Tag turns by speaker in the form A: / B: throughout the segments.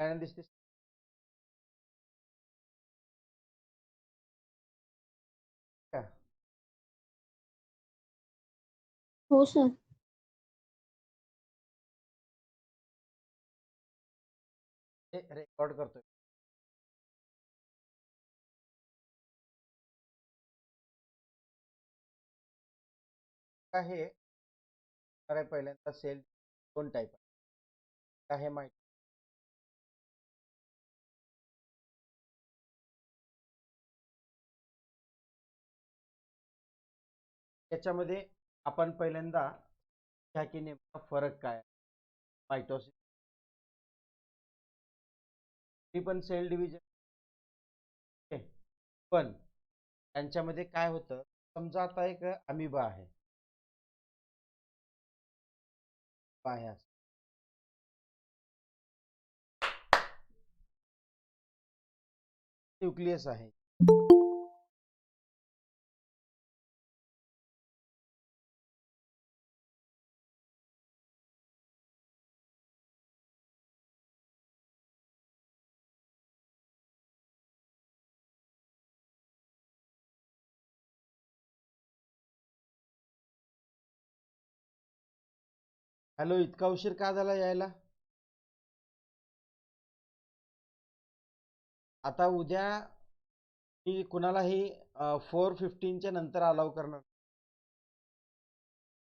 A: काय दिसते का?
B: हो सर.
A: हे रेकॉर्ड करतोय. आहे पहिल्यांदा सेल दोन टाईप आहे माहिती. त्याच्यामध्ये आपण पहिल्यांदा घ्या की नेमका फरक काय मायटोसिस पण सेल डिव्हिजन पण त्यांच्यामध्ये काय होतं. समजा आता एक अमिबा आहे न्यूक्लियस आहे. हॅलो, इतका उशीर का झाला यायला? आता उद्या मी कुणालाही 4:15च्या नंतर अलाउ करणार.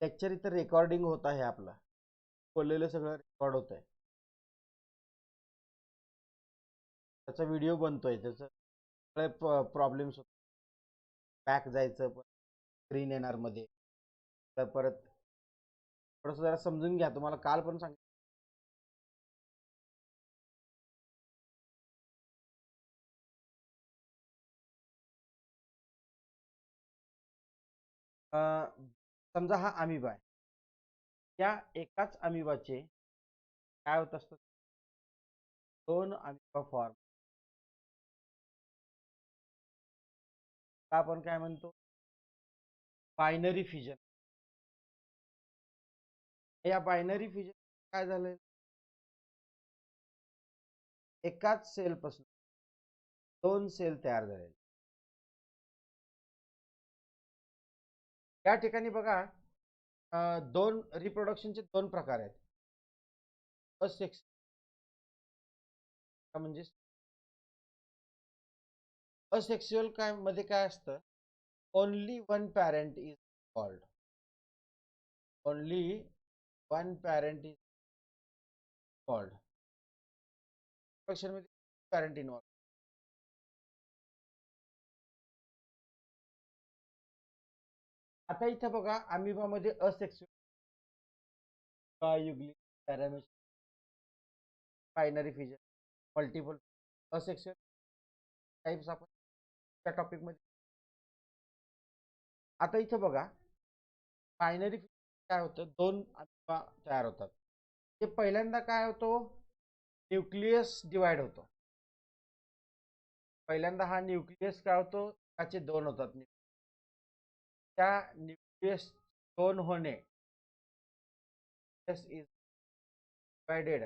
A: लेक्चर इथं रेकॉर्डिंग होत आहे. आपलं बोललेलं सगळं रेकॉर्ड होत आहे. त्याचा व्हिडिओ बनतोय. त्याचं प्रॉब्लेम्स होत. बॅक जायचं पण स्क्रीन येणार मध्ये. तर परत थोडंसं जरा समजून घ्या. तुम्हाला काल पण सांगितलं समजा हा अमिबा आहे. या एकाच अमिबाचे काय होत असतं, दोन अमिबा फॉर्म. आपण काय म्हणतो, बायनरी फ्युजन. या बायनरी फ्युजन काय झालंय, एकाच सेल पासून दोन सेल तयार झाले. या ठिकाणी बघा, दोन रिप्रोडक्शनचे दोन प्रकार आहेत. असेक्स म्हणजे असेक्सुअल काय मध्ये काय असतं, only one parent is called. Only one parent is called. मध्ये पॅरेंट इन्व्हॉल्व. आता इथं बघा, अमिबामध्ये असेक्सुअल युगली पॅरामिस binary fusion multiple asexual types आपण त्या टॉपिक मध्ये. आता इथं बघा, बायनरी काय होतं, दोन अमिबा तयार होतात. ते पहिल्यांदा काय होतो, न्यूक्लियस डिवाइड होतो. पहिल्यांदा हा न्यूक्लियस काय होतो, त्याचे दोन होतात. त्या न्यूक्लियस दोन होणे इज डिवाइडेड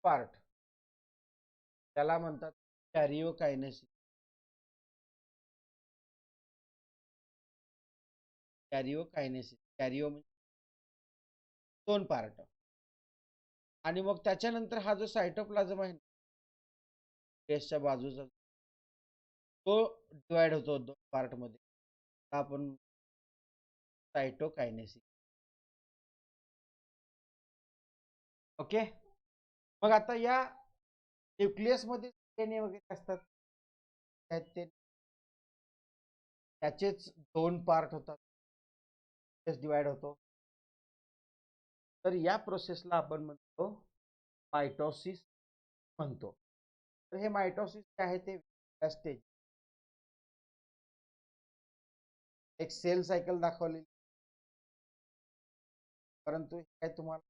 A: पार्ट, त्याला म्हणतात कॅरिओकायनेसिस. कॅरिओ म्हणजे दोन पार्ट. आणि मग त्याच्यानंतर हा जो सायटोप्लाझम आहे टेस्टच्या बाजूचा, तो डिवाइड होतो दोन पार्ट मध्ये. आपण सायटोकायनेसिस. ओके. मग आता या न्यूक्लियस मध्ये डीएनए वगैरे असतात, त्याचेच दोन पार्ट होतात, डिवाइड होतो. तर या प्रोसेसला आपण म्हणतो मायटोसिस म्हणतो. तर हे मायटोसिस काय आहे ते स्टेज. एक सेल सायकल दाखवली, परंतु काय तुम्हाला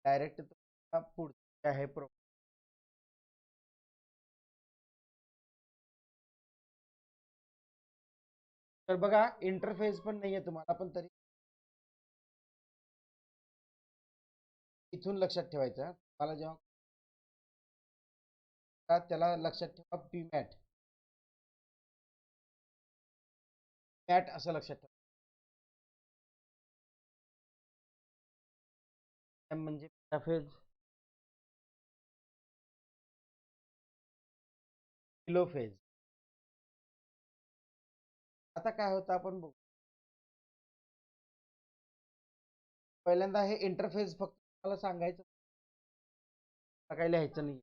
A: डायरेक्ट पुढचे आहे तर बघा इंटरफेस पण नाहीये तुम्हाला, पण तरी इथून लक्षात ठेवायचं. मला जेव्हा त्याला लक्षात ठेवा, पी मॅट मॅट असं लक्षात ठेवा. एम म्हणजे इंटरफेस, किलो फेज. आता काय होतं आपण बघू. पहिल्यांदा हे इंटरफेस फक्त मला सांगायचं, काही लिहायचं नाही.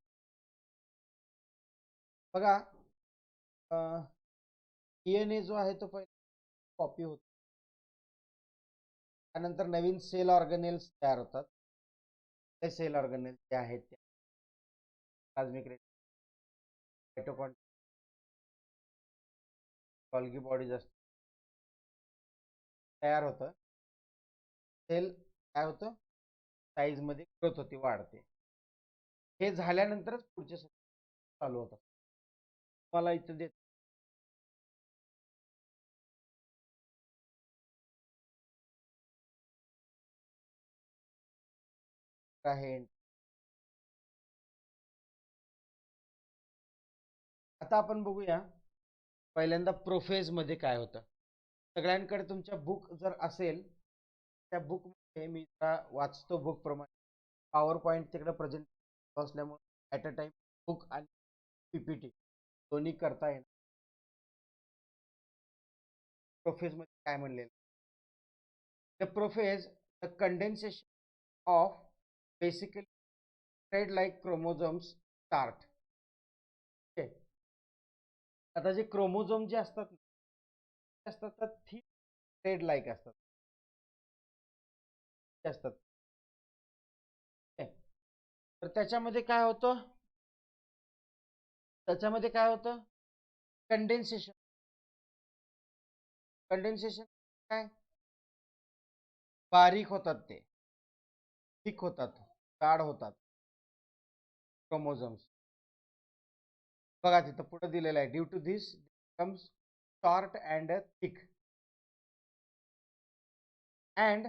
A: बघा डीएनए जो आहे तो पहिले कॉपी होतो, त्यानंतर नवीन सेल ऑर्गेनेल्स तयार होतात. ते सेल ऑर्गेनेल्स जे आहेत ते प्लाझ्मिक मायटोकॉन्ड्रिया, गॉल्गी बॉडीज असतात, तयार होतं. सेल काय होतं, साईज मध्ये ग्रोथ होती, वाढते. हे झाल्यानंतरच पुढचे चालू होतात. मला इथं देत आहे. आता आपण बघूया पहिल्यांदा प्रोफेज मध्ये काय होतं. सगळ्यांकडे तुमच्या बुक जर असेल, त्या बुक मध्ये मी वाचतो बुक प्रमाणे. पॉवर पॉईंट तिकडे प्रेझेंट असल्यामुळे ऍट अ टाइम बुक आणि पीपीटी दोन्ही करता येईल. प्रोफेज मध्ये काय म्हणलेलं, the prophase the condensation of basically thread like chromosomes start. आता जे क्रोमोझोम जे असतात थिक थ्रेड लाईक असतात. तर त्याच्यामध्ये काय होतं, कंडेन्सेशन. कंडेन्सेशन काय, बारीक होतात, ते थिक होतात, जाड होतात क्रोमोझोम्स. बघा तिथं पुढे दिलेलं आहे, due to this comes short and thick and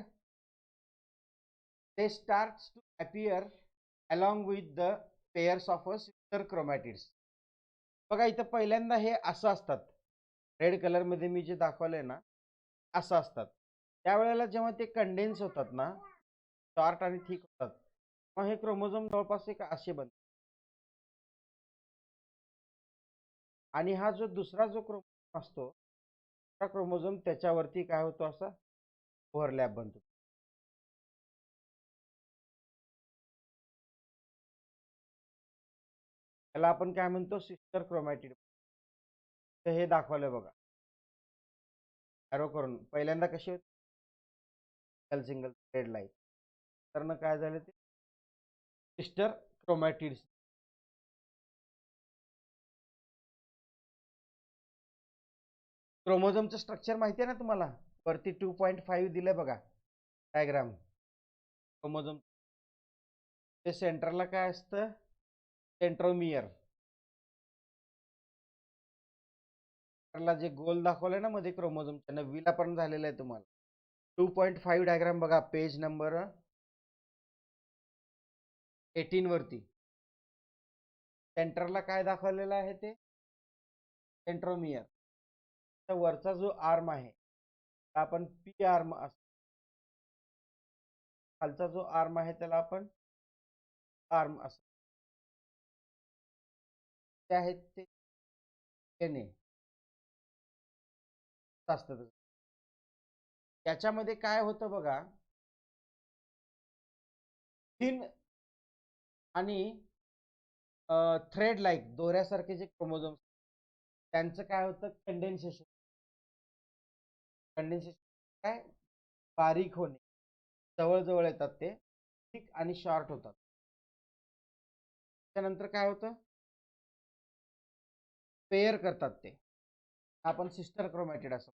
A: they starts to appear along with the pairs of a sister chromatids. बघा इथं पहिल्यांदा हे असं असतात, रेड कलर मध्ये मी जे दाखवलंय ना असं असतात. त्यावेळेला जेव्हा ते कंडेन्स होतात ना, शॉर्ट आणि थिक होतात, मग हे क्रोमोझोम जवळपास एक असे बनतात. आणि हा जो दुसरा जो क्रोमोझोम असतो, त्या क्रोमोझोम त्याच्यावरती काय होतो, असा ओव्हरलॅप बनतो. त्याला आपण काय म्हणतो, सिस्टर क्रोमॅटिड. हे दाखवलंय बघा एरो करून. पहिल्यांदा कशी होती, सिंगल थ्रेड लाईन, तर ना काय झालं, ते सिस्टर क्रोमॅटिड्स. क्रोमोझोमचं स्ट्रक्चर माहिती आहे ना तुम्हाला, वरती 2.5 दिलंय बघा डायग्राम क्रोमोझोम. ते सेंटरला काय असतं, सेंट्रोमियर. ला जे गोल दाखवलंय ना मध्ये क्रोमोझोमच्या, नववीला पण झालेलं आहे तुम्हाला. 2.5 डायग्राम बघा, पेज नंबर 18 वरती. सेंटरला काय दाखवलेलं आहे, ते सेंट्रोमियर. वरचा जो आर्म आहे आपण पी आर्म असतो, खालचा जो आर्म आहे त्याला आपण आर्म असतो. ते आहेत ते एनए असतं. त्याच्यामध्ये काय होतं बघा, थिन आणि थ्रेड लाईक दोऱ्यासारखे जे क्रोमोझोम्स, त्यांचं काय होतं, कंडेन्सेशन. कंडेन्सेशन काय, बारीक होणे, जवळ जवळ येतात, ते थिक आणि शॉर्ट होतात. त्यानंतर काय होतं, पेअर करतात, ते आपण सिस्टर क्रोमॅटिड असं.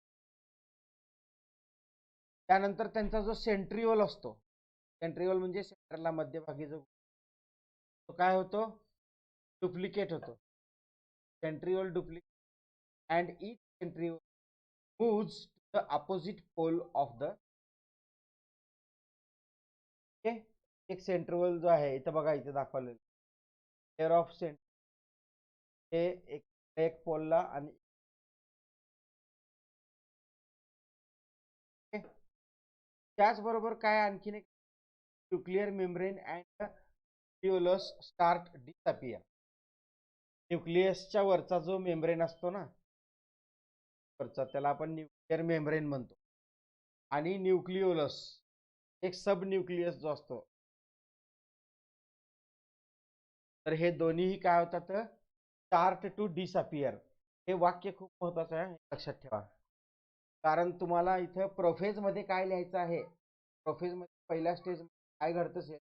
A: त्यानंतर त्यांचा जो सेंट्रिओल असतो, सेंट्रिओल म्हणजे सेंटरला मध्यभागी जो, तो काय होतो, डुप्लिकेट होतो. Centriole duplicate and each centriole moves to the opposite pole of the एक सेंट्रोवल जो आहे इथं बघा इथे दाखवलेलं पेअर ऑफ सेंट हे एक पोलला आणि त्याचबरोबर काय आणखीन एक nuclear membrane and nucleolus start disappear. न्यूक्लियसच्या वरचा जो मेम्ब्रेन असतो ना वरचा त्याला आपण न्यूक्लिअर मेम्ब्रेन म्हणतो आणि न्यूक्लियोलस एक सब न्यूक्लियस जो असतो तर हे दोन्हीही काय होतात स्टार्ट टू डिसअपियर. हे वाक्य खूप महत्वाचं आहे लक्षात ठेवा कारण तुम्हाला इथं प्रोफेज मध्ये काय लिहायचं आहे प्रोफेज मध्ये पहिल्या स्टेज काय घडतं असेल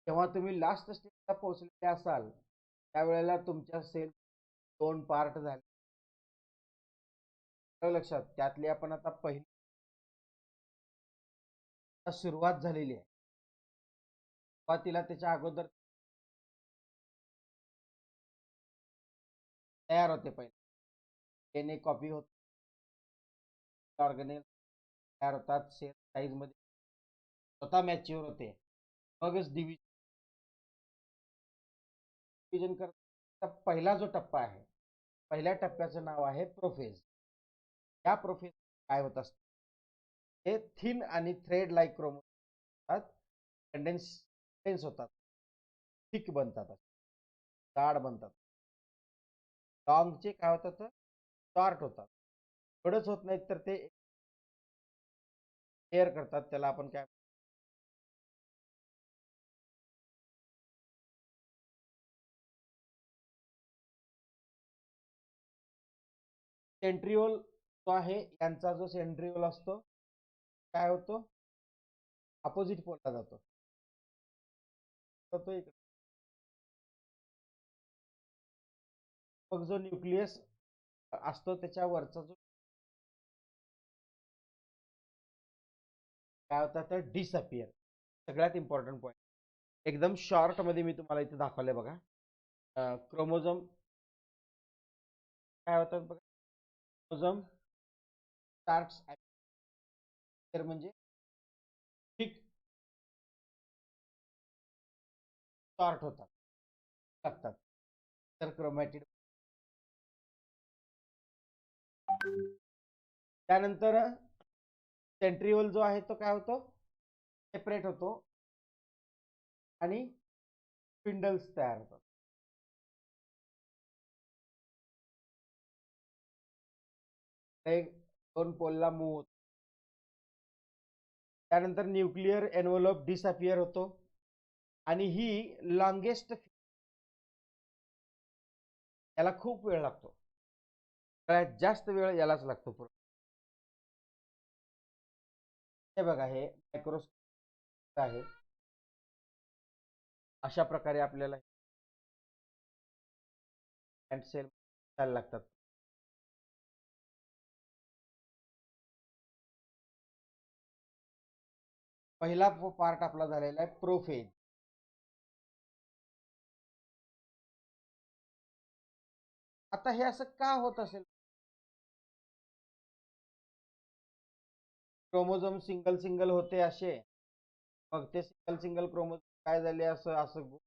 A: जेव्हा तुम्ही लास्ट स्टेजला पोहोचलेले असाल त्यावेळेला तुमच्या सेल 2 पार्ट झाले लक्षात त्यातली आपण आता पहिली सुरुवात झालेली आहे सुरुवातीला त्याच्या अगोदर तयार होते पहिले DNA कॉपी होत ऑर्गेनेल तयार होतात सेल साईज मध्ये स्वतः मॅच्युअर होते मगच डिव्हिजन करता पहिला जो टप्पा आहे पहिल्या टप्प्याचं नाव आहे प्रोफेज. या प्रोफेज काय होत असतं हे थिन आणि थ्रेड लाईक क्रोमोझोम कंडेन्स होतात थिक बनतात जाड बनतात लॉंगचे काय होतात शॉर्ट होतात थोडंच होत नाहीत तर ते शेअर करतात त्याला आपण काय सेंट्रिओल जो आहे यांचा जो सेंट्रिओल असतो काय होतो अपोजिट पोलला जातो मग जो न्यूक्लियस असतो त्याच्यावरचा जो काय होता तर डिसअपियर. सगळ्यात इम्पॉर्टंट पॉईंट एकदम शॉर्ट मध्ये मी तुम्हाला इथे दाखवलंय बघा क्रोमोझोम काय होतात बघा क्रोमोझोम स्टार्ट्स म्हणजे ठीक शॉर्ट होतात लागतात तर क्रोमॅटिड त्यानंतर सेंट्रिओल जो आहे तो काय होतो सेपरेट होतो आणि स्पिंडल्स तयार होतात दोन पोलला मूव्ह होतो त्यानंतर न्यूक्लिअर एनव्हलप डिसअपियर होतो आणि ही लॉंगेस्ट याला खूप वेळ लागतो सगळ्यात जास्त वेळ यालाच लागतो हे बघा हे मायक्रोस्कोप आहे अशा प्रकारे आपल्याला सेल लागतात पहिला पार्ट आपला झालेला आहे प्रोफेज. आता हे असं का होत असेल क्रोमोझोम सिंगल सिंगल होते असे मग ते सिंगल सिंगल क्रोमोझोम काय झाले असं असं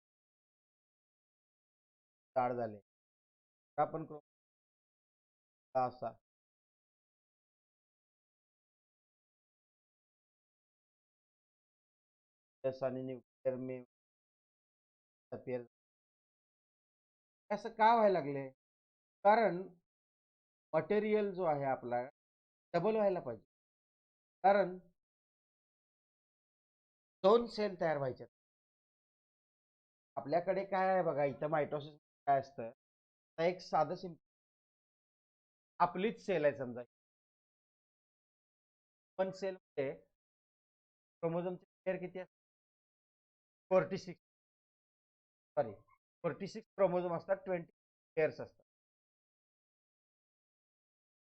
A: जाड झाले आपण असा आणि न्यूक्लिअर मे असं का व्हायला लागले कारण मटेरियल जो आहे आपला डबल व्हायला पाहिजे कारण 2 सेल तयार व्हायचे आपल्याकडे काय आहे बघा इथं मायटोसिस काय असतं एक साधं सिंपल आपलीच सेल आहे समजा पण सेल मध्ये क्रोमोझोमचे पेअर किती असतात 46 सॉरी 46 क्रोमोझोम असतात 20 पेअर्स असतात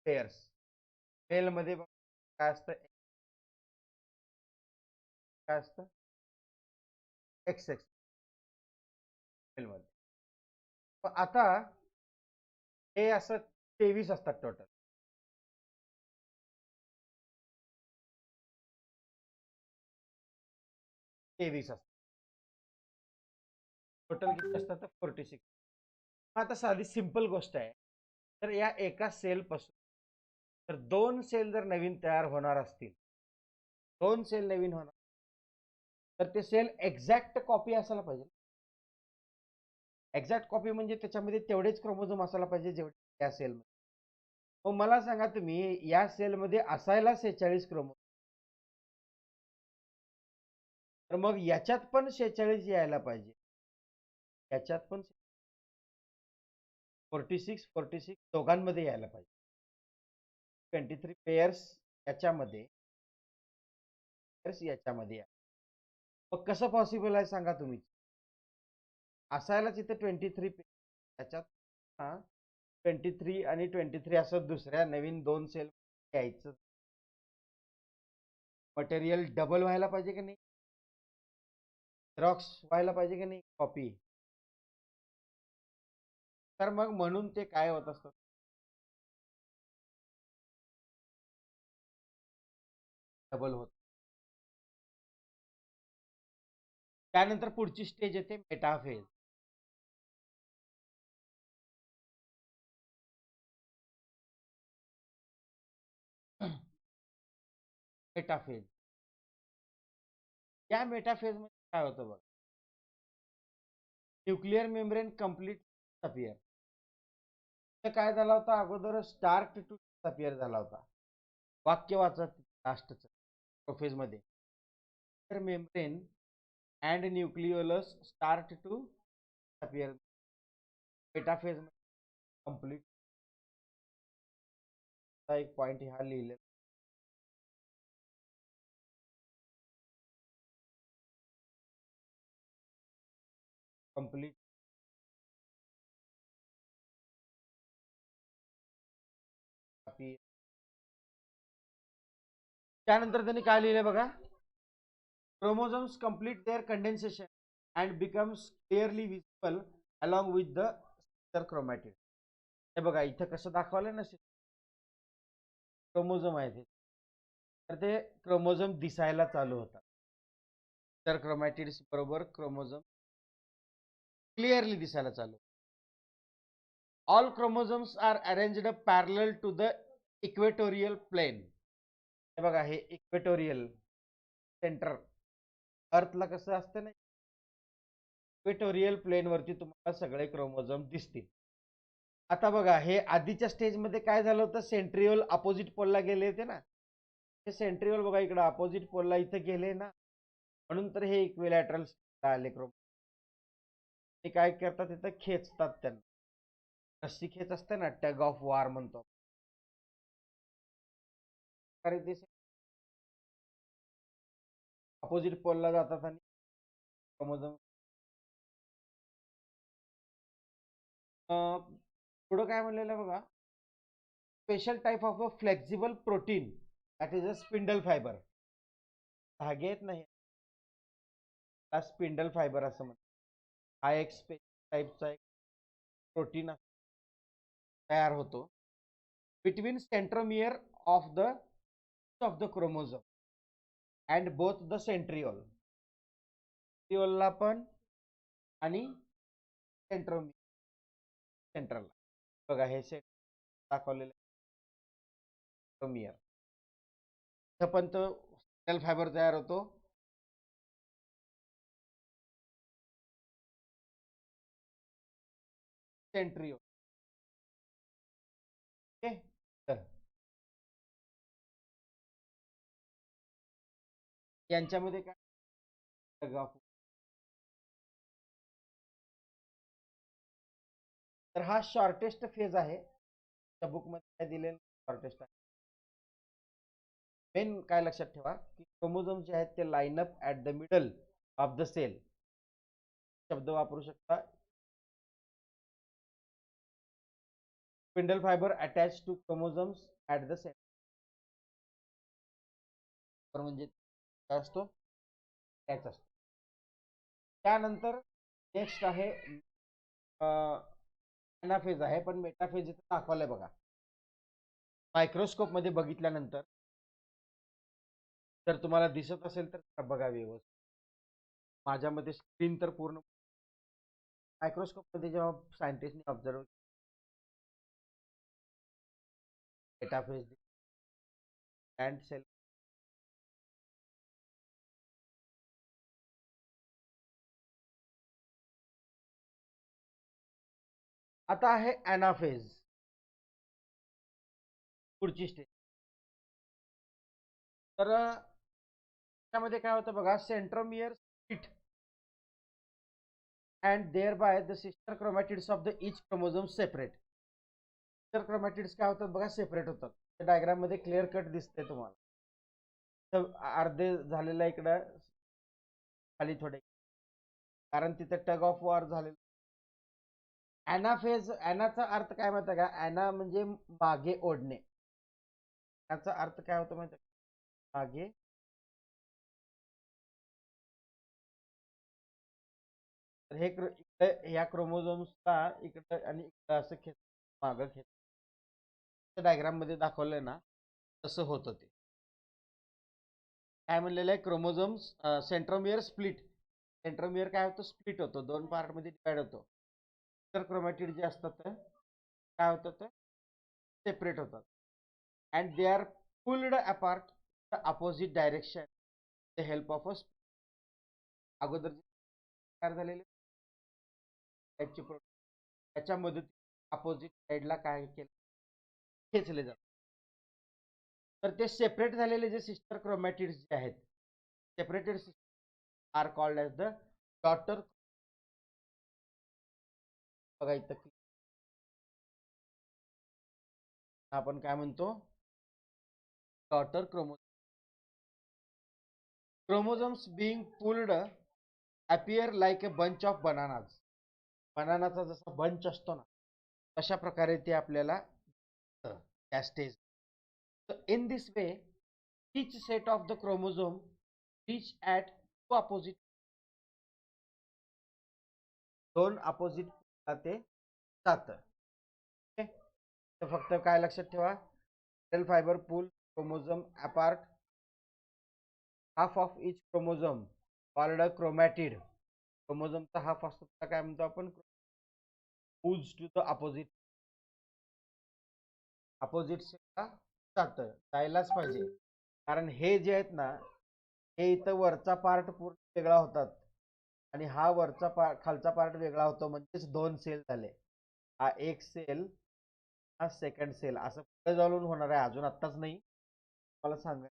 A: पेअर्स मेल मध्ये काय असतं काय असतं एक्स एक्स मेल मध्ये आता हे असं 23 असतात टोटल 23 असतात. टोटल किती असतात तर 46. आता साधी सिंपल गोष्ट आहे. तर या एका सेल पासून तर 2 सेल जर नवीन तयार होणार असतील, 2 सेल नवीन होणार, तर ते सेल एक्झॅक्ट कॉपी असायला पाहिजे. एक्झॅक्ट कॉपी म्हणजे त्याच्यामध्ये तेवढेच क्रोमोझोम असायला पाहिजे जेवढे त्या सेलमध्ये. मग मला सांगा तुम्ही या सेलमध्ये असायला 46 क्रोमोझोम, तर मग याच्यात पण 46 यायला पाहिजे, याच्यात पण 46 46 दोघांमध्ये यायला पाहिजे. 23 पेयर्स याच्यामध्ये, याच्यामध्ये या. मग कसं पॉसिबल आहे सांगा तुम्ही. असायलाच इथे 23 त्याच्यात 23 आणि 23 असं दुसऱ्या नवीन 2 सेल यायचं. मटेरियल डबल व्हायला पाहिजे की नाही, झेरॉक्स व्हायला पाहिजे की नाही, कॉपी. तर मग म्हणून ते काय होत असतं, डबल होत. त्यानंतर पुढची स्टेज येते मेटाफेज. मेटाफेज, या मेटाफेज मध्ये काय होतं बघ, न्यूक्लिअर मेम्ब्रेन कम्प्लीट डिसअपियर. काय झाला होता अगोदर, स्टार्ट टू डिसअपियर झाला होता. वाक्य वाचत लास्टच प्रोफेज मध्ये, तर membrane and nucleolus start to disappear. Metaphase complete. एक पॉइंट ह्या लिहिले, कंप्लीट त्यानंतर त्यांनी काय लिहिले बघा, chromosomes complete their condensation and becomes clearly visible along with the sister chromatid. हे बघा इथं कसं दाखवलं ना, क्रोमोझोम आहे ते, तर ते क्रोमोझोम दिसायला चालू होतात. सिस्टर क्रोमॅटिड्स बरोबर क्रोमोझोम क्लिअरली दिसायला चालू. All chromosomes are arranged parallel to the equatorial plane. हे बघा हे इक्वेटोरियल सेंटर, अर्थला कसं असतं ना, इक्वेटोरियल प्लेन वरती तुम्हाला सगळे क्रोमोझोम दिसतील. आता बघा हे आधीच्या स्टेजमध्ये काय झालं होतं, सेंट्रिओल अपोजिट पोलला गेले होते ना, हे सेंट्रिओल बघा इकडे अपोजिट पोलला इथे गेले ना, म्हणून तर हे इक्विलॅटरल आले क्रोमोझोम. ते काय करतात तिथं खेचतात त्यांना, रस्सी खेच असते ना, टग ऑफ वार म्हणतो. अपोजिट पोलला जातात आणि क्रोमोझोम. पुढं काय म्हणलेलं बघा, special type of a flexible protein that is a spindle fibre. धागे येत नाही, स्पिंडल फायबर असं म्हणतात. हा एक स्पेशल टाईपचा एक प्रोटीन तयार होतो between centromere of the chromosome and both the centriole. सेंट्रिओलला पण आणि सेंट्रोमियर, सेंट्रल बघा हे दाखवलेलं सेंट्रोमियर, पण तो स्पिंडल फायबर तयार होतो. Centriole okay. यांच्यामध्ये काय, तर हा शॉर्टेस्ट फेज आहे. त्या बुक मध्ये काय दिलेलं शॉर्टेस्ट आहे. मेन काय लक्षात ठेवा की क्रोमोझोम जे आहेत ते line up at the middle of the cell. शब्द वापरू शकता, spindle fibre attach to chromosomes at the centre. म्हणजे काय असतो, अटॅच असतो. त्यानंतर नेक्स्ट आहे मेटाफेज आहे, पण मेटाफेज इथे दाखवलंय बघा. मायक्रोस्कोप मध्ये बघितल्यानंतर जर तुम्हाला दिसत असेल तर बघा व्यवस्थित. माझ्या मते स्क्रीन तर पूर्ण मायक्रोस्कोप मध्ये जेव्हा सायंटिस्टने ऑब्झर्व मेटाफेज अँड सेल आता आहे ॲनाफेज, पुढची स्टेज. तर त्यामध्ये काय होतं बघा, centromere split and thereby the sister chromatids of the each chromosome separate. Sister chromatids काय होतात बघा, सेपरेट होतात. डायग्राम मध्ये क्लिअर कट दिसते तुम्हाला. तर अर्धे झालेला इकडं खाली थोडे, कारण तिथे टग ऑफ वॉर झालेलं. ॲनाफेज, ॲनाचा अर्थ काय माहिती का, ॲना म्हणजे मागे ओढणे. त्याचा अर्थ काय होतो माहिती का, मागे तर हे इकडे या क्रोमोझोम्सला इकडे आणि इकडे असं खेच, मागं खेच, डायग्राम मध्ये दाखवलंय ना तसं होतं ते. काय म्हणलेलं आहे, क्रोमोझोम्स सेंट्रोमियर स्प्लिट. सेंट्रोमियर काय होतं, स्प्लिट होतो, दोन पार्ट मध्ये डिवाइड होतो. तर क्रोमॅटिड जे असतात काय होतं, सेपरेट होतात. And they are pulled apart the opposite direction the help of a अगोदर तयार झालेले त्याच्या मदत अपोजिट साईडला काय केलं, खेचले जातात. तर ते सेपरेट झालेले जे सिस्टर क्रोमॅटिड्स जे आहेत, separated are called as the daughter. बघा इथं आपण काय म्हणतो, daughter chromosomes being pulled appear like a bunch of bananas. बनानाचा जसा बंच असतो ना, तशा प्रकारे ते आपल्याला त्या stage. In this way each set of the chromosome reach at two opposite, दोन अपोजिट ते जातं. तर फक्त काय लक्षात ठेवा, cell fibre pull chromosome apart, half of each chromosome called chromatid. क्रोमोझोमचा हाफ असतो काय म्हणतो आपण, moves to the opposite, opposite सेलला जातं, जायलाच पाहिजे. कारण हे जे आहेत ना, हे इथं वरचा पार्ट पूर्ण वेगळा होतात आणि हा वरचा पार्ट खालचा पार्ट वेगळा होतो, म्हणजेच दोन सेल झाले. हा एक सेल, हा सेकंड सेल, असं पुढे जाऊन होणार आहे, अजून आत्ताच नाही, मला सांगा.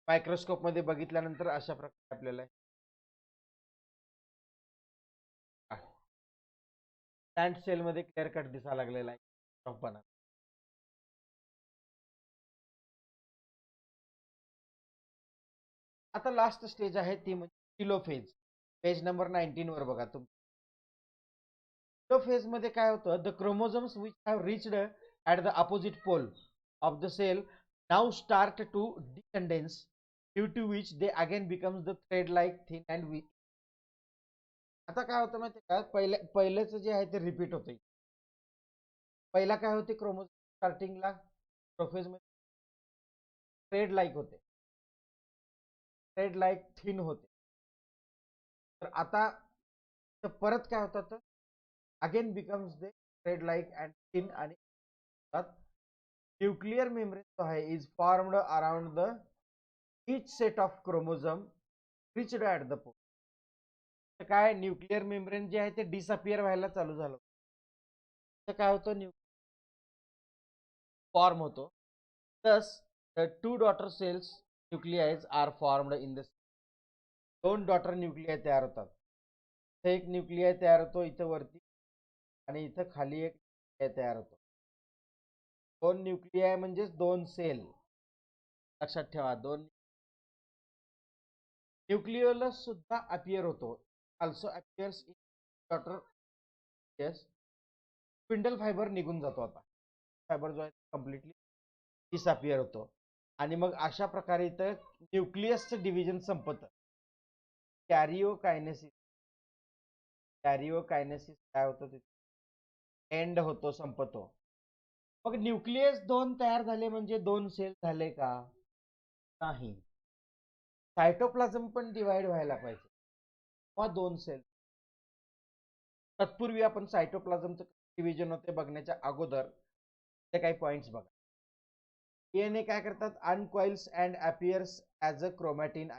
A: मायक्रोस्कोप मध्ये बघितल्यानंतर अशा प्रकारे आपल्याला स्टँड सेल मध्ये क्लिअर कट दिसायला लागलेला आहे. आता लास्ट स्टेज आहे ती म्हणजे टिलोफेज. पेज नंबर 19 वर बघा तुम्ही. टिलोफेज मध्ये काय होतं, the chromosomes which have reached at the opposite pole of the cell now start to decondense, due to which they again becomes the thread like thin and weak. आता काय होतं माहिती का, पहिलेच जे आहे ते रिपीट होते. पहिला काय होते, क्रोमोझोम स्टार्टिंगला प्रोफेज मध्ये थ्रेड लाईक होते, थ्रेड लाईक थिन होते. तर आता परत काय होतात, again becomes they thread like and thin, आणि न्यूक्लियर मेम्ब्रेन जो आहे is formed around the each set of chromosome reached at the pole. तर काय, न्यूक्लियर मेम्ब्रेन जे आहे ते डिसअपियर व्हायला चालू झालं. तर काय होतं, फॉर्म होतो. thus the two daughter cells nuclei are formed in the, दोन डॉटर न्यूक्लियाय तयार होतात. इथे एक न्यूक्लियाय तयार होतो इथं वरती, आणि इथं खाली एक तयार होतो. दोन न्यूक्लियाय म्हणजेच दोन सेल, लक्षात ठेवा. दोन न्यूक्लियोलस सुद्धा अपियर होतो, also appears in daughter. Yes, spindle fibre निघून जातो, आता फायबर जो आहे कम्प्लिटली डिसअपियर होतो. आणि मग अशा प्रकारे इथं न्यूक्लियसचं डिव्हिजन संपतं. कॅरिओकायनेसिस, कॅरिओकायनेसिस काय होतं, तिथे एंड होतो, संपतो. मग न्यूक्लियस दोन तयार झाले म्हणजे दोन सेल झाले का, नाही. सायटोप्लाझम पण डिवाइड व्हायला पाहिजे, किंवा 2 सेल. तत्पूर्वी आपण सायटोप्लाझमचं डिव्हिजन होते बघण्याच्या अगोदर ते काही पॉइंट्स बघा. डीएनए काय करतात, uncoils and appears as a chromatin.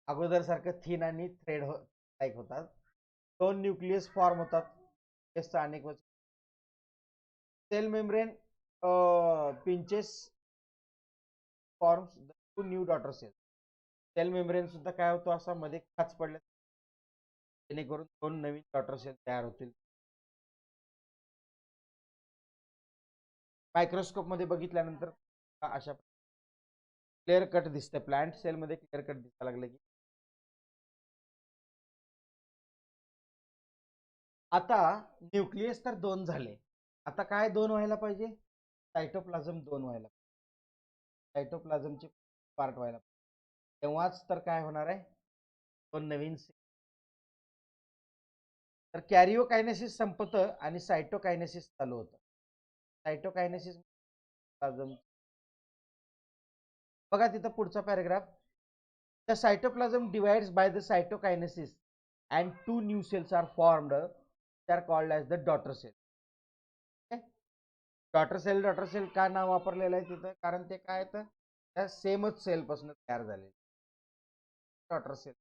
A: अगोदर सारखं थिन आणि थ्रेड लाईक होतात. 2 न्यूक्लियस फॉर्म होतात. अनेक cell membrane pinches forms 2 new daughter cell. Cell membrane सुद्धा काय होतो, असा मध्ये खाच पडल्या जेणेकरून 2 नवीन डॉटर सेल तयार होतील. मायक्रोस्कोप मध्ये बघितल्यानंतर अशा क्लिअर कट दिसते. प्लांट सेल मध्ये क्लिअर कट दिसायला लागले की. आता न्यूक्लियस तर 2 झाले, आता काय 2 व्हायला पाहिजे, सायटोप्लाझम 2 व्हायला पाहिजे. सायटोप्लाझमचे पार्ट व्हायला पाहिजे, तेव्हाच तर काय होणार आहे, 2 नवीन. तर कॅरिओकायनेसिस संपतं आणि सायटोकायनेसिस चालू होतं. सायटोकायनेसिस बघा तिथं पुढचा paragraph. The cytoplasm divides by the cytokinesis and 2 new cells are formed, they are called as the daughter cell. Daughter cell का नाव वापरलेलं आहे तिथं, कारण ते काय तर त्या सेमच सेल पासून तयार झाले. Daughter cell.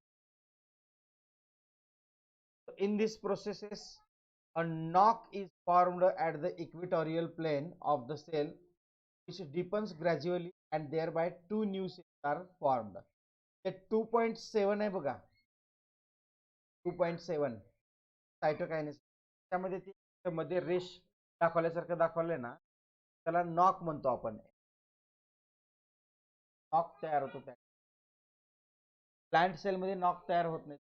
A: In this processes, a knock is formed at the equatorial plane of the cell, which deepens gradually and thereby 2 new cells are formed. ते 2.7 आहे बघा, 2.7 सायटोकायनेसिस. त्यामध्ये ते मध्ये रेश दाखवल्यासारखं दाखवलंय ना, त्याला नॉक म्हणतो आपण. नॉक तयार होतो. त्या प्लांट सेल मध्ये नॉक तयार होत नाही,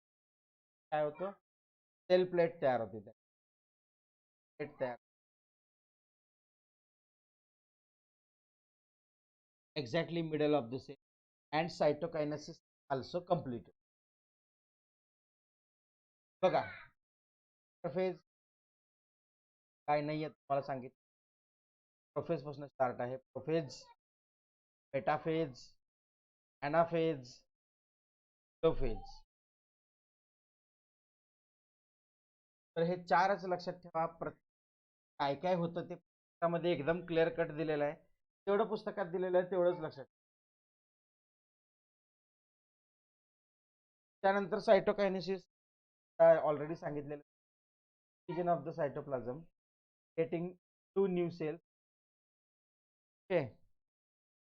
A: काय होतं, सेल प्लेट तयार होते. त्या प्लेट तयार exactly middle of the cell and cytokinesis also completed. बघा प्रोफेज काय नाही आहे तुम्हाला सांगितलं. प्रोफेज पासून स्टार्ट आहे. Prophase, metaphase, anaphase, telophase. तर हे 4च लक्षात ठेवा. काय काय होतं ते पुस्तकामध्ये एकदम क्लिअर कट दिलेलं आहे. तेवढं पुस्तकात दिलेलं आहे तेवढंच लक्षात. त्यानंतर सायटोकायनेसिस ऑलरेडी सांगितलेलं. Division of the cytoplasm, getting 2 new cells. Okay,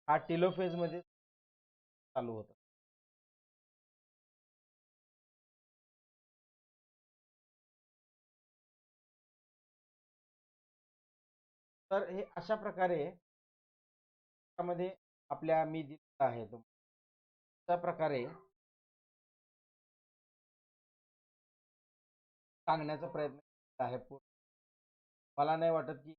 A: हा टेलोफेज मध्ये चालू होतं. तर हे अशा प्रकारे मध्ये आपल्या मी दिलेला आहे तो अशा प्रकारे सांगण्याचा प्रयत्न आहे. मला नाही वाटत की